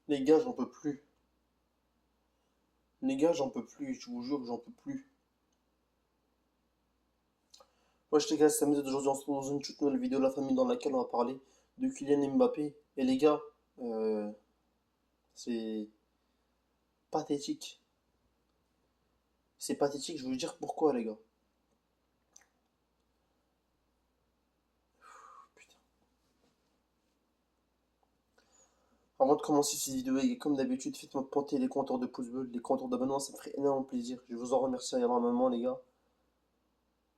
Les gars, j'en peux plus. Les gars, j'en peux plus. Je vous jure, j'en peux plus. Moi, je te gars, samedi d'aujourd'hui, on se retrouve dans une toute nouvelle vidéo de la famille dans laquelle on va parler de Kylian Mbappé. Et les gars, euh, c'est pathétique. C'est pathétique, je vais vous dire pourquoi, les gars. Putain. Avant de commencer cette vidéo, les gars, comme d'habitude, faites-moi planter les compteurs de pouces bleus, les compteurs d'abonnement, ça me ferait énormément plaisir. Je vous en remercie énormément, les gars.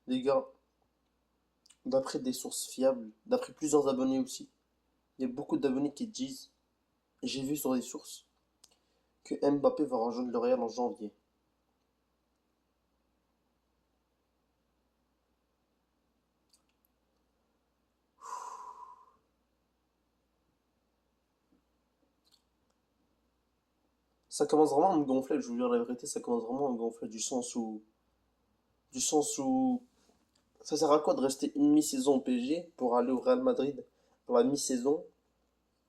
Les gars, d'après des sources fiables, d'après plusieurs abonnés aussi, il y a beaucoup d'abonnés qui disent, et j'ai vu sur des sources, que Mbappé va rejoindre le Real en janvier. Ça commence vraiment à me gonfler, je vous dire la vérité, ça commence vraiment à me gonfler du sens où, ça sert à quoi de rester une mi-saison au PSG pour aller au Real Madrid pour la mi-saison,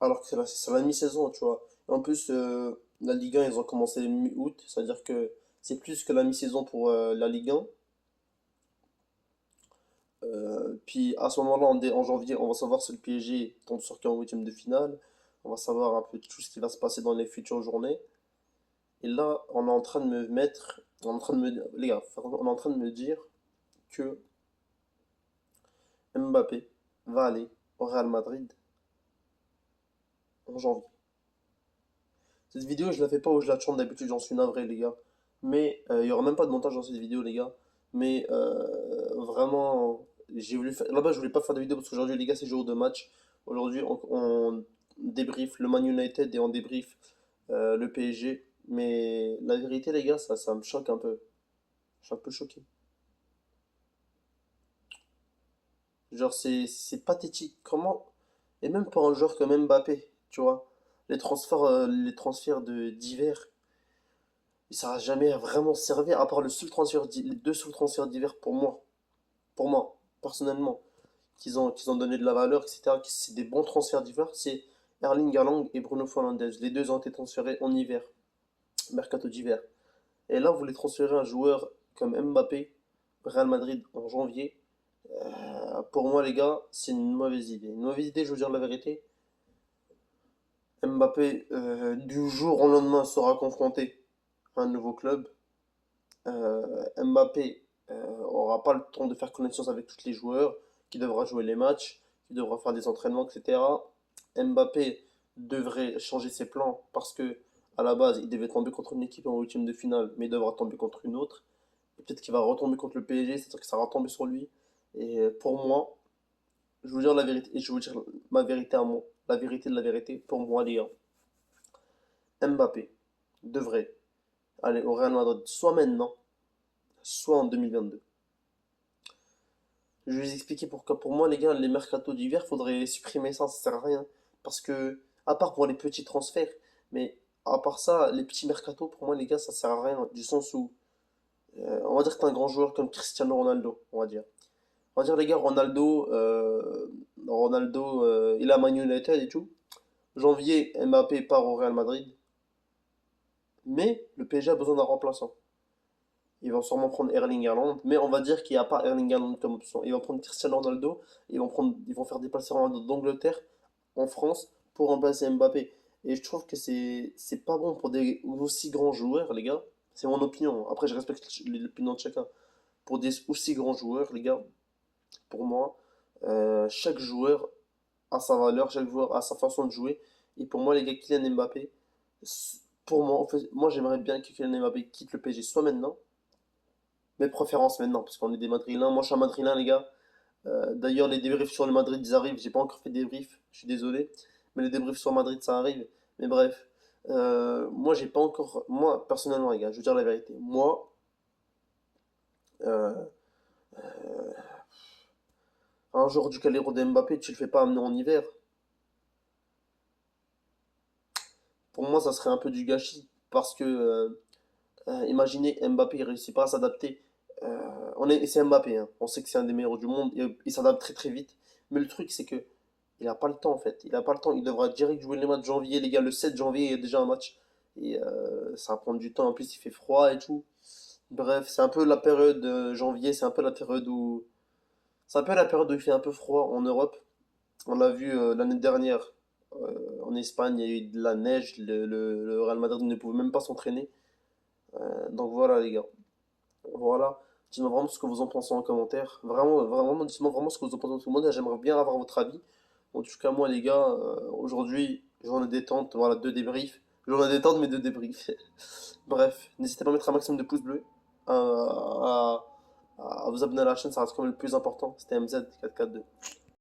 alors que c'est la mi-saison, tu vois. Et en plus, la Ligue 1, ils ont commencé mi-août, c'est-à-dire que c'est plus que la mi-saison pour la Ligue 1. Puis à ce moment-là, en janvier, on va savoir si le PSG tombe sur qui en huitième de finale. On va savoir un peu tout ce qui va se passer dans les futures journées. Et là, on est en train de me mettre, on est en train de me, les gars, on est en train de me dire que Mbappé va aller au Real Madrid en janvier. Cette vidéo, je la fais pas où je la tourne d'habitude, j'en suis navré, les gars. Mais il y aura même pas de montage dans cette vidéo, les gars. Mais vraiment, j'ai voulu faire. Là-bas, je voulais pas faire de vidéo parce qu'aujourd'hui, les gars, c'est jour de match. Aujourd'hui, on débrief le Man United et on débrief le PSG. Mais la vérité, les gars, ça me choque un peu. Je suis un peu choqué. Genre, c'est pathétique. Comment. Et même pour un joueur comme Mbappé, tu vois. Les transferts d'hiver, ça n'a jamais vraiment servi, à part les deux seuls transferts d'hiver pour moi, personnellement, qu'ils ont donné de la valeur, etc. C'est des bons transferts d'hiver, c'est Erling Haaland et Bruno Fernandes. Les deux ont été transférés en hiver, mercato d'hiver. Et là, vous voulez transférer un joueur comme Mbappé, Real Madrid en janvier. Pour moi, les gars, c'est une mauvaise idée. Une mauvaise idée, je veux dire la vérité. Mbappé, du jour au lendemain, sera confronté à un nouveau club. Mbappé aura pas le temps de faire connaissance avec tous les joueurs, qui devra jouer les matchs, qui devra faire des entraînements, etc. Mbappé devrait changer ses plans parce que à la base, il devait tomber contre une équipe en huitième de finale, mais il devra tomber contre une autre. Et peut-être qu'il va retomber contre le PSG, c'est-à-dire que ça va retomber sur lui. Et pour moi, je vais vous dire la vérité, et je vais vous dire ma vérité à moi, la vérité de la vérité, pour moi, les gars. Mbappé devrait aller au Real Madrid soit maintenant, soit en 2022. Je vais vous expliquer pourquoi. Pour moi, les gars, les mercatos d'hiver, faudrait supprimer ça, ça sert à rien. Parce que, à part pour les petits transferts, mais à part ça, les petits mercatos, pour moi, les gars, ça sert à rien. Du sens où, on va dire que t'es un grand joueur comme Cristiano Ronaldo, on va dire. On va dire, les gars, Ronaldo, il a Man United et tout. Janvier, Mbappé part au Real Madrid. Mais le PSG a besoin d'un remplaçant. Ils vont sûrement prendre Erling Haaland, mais on va dire qu'il n'y a pas Erling Haaland comme option. Ils vont prendre Cristiano Ronaldo, ils vont faire déplacer Ronaldo d'Angleterre en France pour remplacer Mbappé. Et je trouve que c'est pas bon pour des aussi grands joueurs, les gars. C'est mon opinion. Après, je respecte l'opinion de chacun. Pour des aussi grands joueurs, les gars, pour moi, chaque joueur a sa valeur, chaque joueur a sa façon de jouer. Et pour moi, les gars, Kylian Mbappé, pour moi, en fait, moi j'aimerais bien que Kylian Mbappé quitte le PSG soit maintenant, mes préférences maintenant, parce qu'on est des Madrilènes. Moi, je suis un Madrilène, les gars. D'ailleurs, les débriefs sur le Madrid, ils arrivent. J'ai pas encore fait de débrief, je suis désolé. Mais les débriefs sur Madrid, ça arrive. Mais bref. Moi, j'ai pas encore. Moi, personnellement, les gars, je veux dire la vérité. Moi, euh, un joueur du calibre de Mbappé, tu le fais pas amener en hiver. Pour moi, ça serait un peu du gâchis. Parce que, imaginez, Mbappé, il réussit pas à s'adapter. C'est Mbappé, hein. On sait que c'est un des meilleurs du monde. Il s'adapte très très vite. Mais le truc, c'est que Il a pas le temps en fait. Il a pas le temps. Il devra direct jouer les matchs de janvier, les gars. Le 7 janvier, il y a déjà un match. Et ça va prendre du temps. En plus, il fait froid et tout. Bref, c'est un peu la période janvier. C'est un peu la période où. C'est un peu la période où il fait un peu froid en Europe. On l'a vu l'année dernière. En Espagne, il y a eu de la neige. Le Real Madrid ne pouvait même pas s'entraîner. Donc voilà, les gars. Voilà. Dites-moi vraiment ce que vous en pensez en commentaire. Vraiment, vraiment, dites-moi vraiment ce que vous en pensez en commentaire. J'aimerais bien avoir votre avis. En tout cas, moi, les gars, aujourd'hui, journée détente. Voilà, deux débriefs. Journée détente, mais deux débriefs. Bref, n'hésitez pas à mettre un maximum de pouces bleus. À vous abonner à la chaîne, ça reste quand même le plus important. C'était MZ 442.